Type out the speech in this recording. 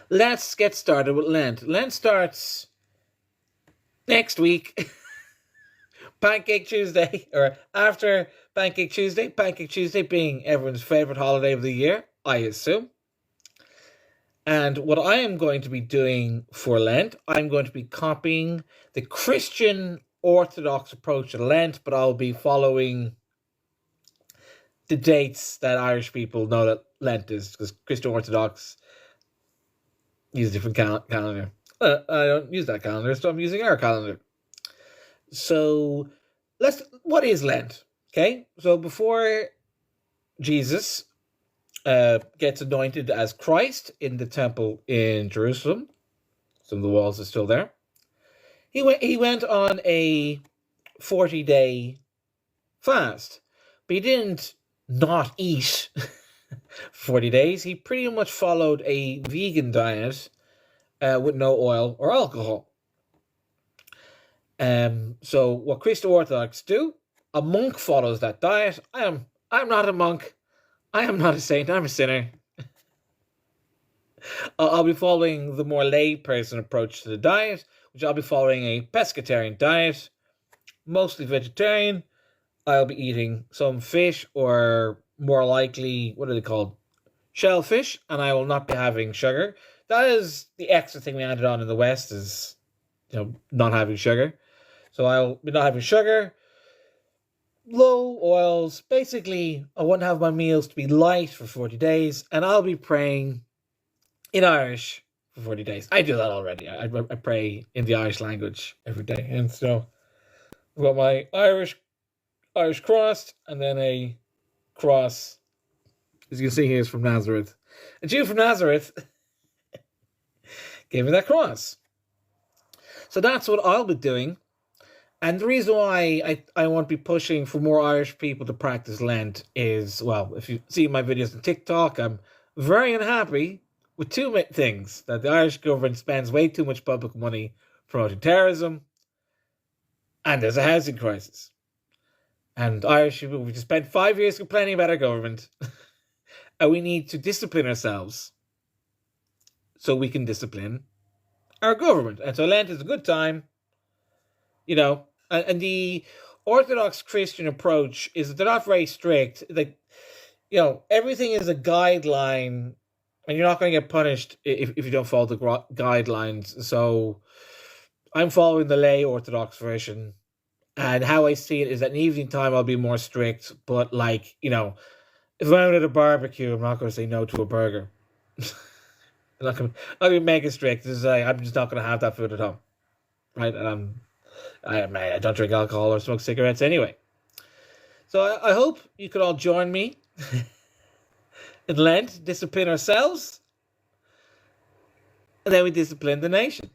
Let's get started with Lent. Lent starts next week, Pancake Tuesday, or after Pancake Tuesday. Pancake Tuesday being everyone's favorite holiday of the year, I assume. And what I am going to be doing for Lent, I'm going to be copying the Christian Orthodox approach to Lent, but I'll be following the dates that Irish people know that Lent is, because Christian Orthodox use a different calendar. I don't use that calendar, so I'm using our calendar. So, what is Lent? Okay, so before Jesus gets anointed as Christ in the temple in Jerusalem, some of the walls are still there. He went on a 40-day fast, but he didn't not eat for 40 days. He pretty much followed a vegan diet with no oil or alcohol. So what Christian Orthodox do, a monk follows that diet. I'm not a monk. I am not a saint. I'm a sinner. I'll be following the more layperson approach to the diet, which I'll be following a pescatarian diet, mostly vegetarian. I'll be eating some fish, or more likely, what are they called? Shellfish, and I will not be having sugar. That is the extra thing we added on in the West, is not having sugar. So I'll be not having sugar, low oils. Basically, I want to have my meals to be light for 40 days, and I'll be praying in Irish for 40 days. I do that already. I pray in the Irish language every day. And so I've got my Irish cross, and then a cross, as you can see here, is from Nazareth. A Jew from Nazareth gave me that cross. So that's what I'll be doing. And the reason why I won't be pushing for more Irish people to practice Lent is, well, if you see my videos on TikTok, I'm very unhappy with two things. That the Irish government spends way too much public money promoting terrorism, and there's a housing crisis. And Irish people, we just spent 5 years complaining about our government, and we need to discipline ourselves so we can discipline our government. And so Lent is a good time. And the Orthodox Christian approach is that they're not very strict. Like, everything is a guideline, and you're not going to get punished if you don't follow the guidelines. So I'm following the lay Orthodox version, and how I see it is that in evening time I'll be more strict. But if I'm out at a barbecue, I'm not going to say no to a burger. I'm not going to be mega strict. I'm just not going to have that food at home, right? And I don't drink alcohol or smoke cigarettes anyway. So I hope you could all join me in Lent, discipline ourselves, and then we discipline the nation.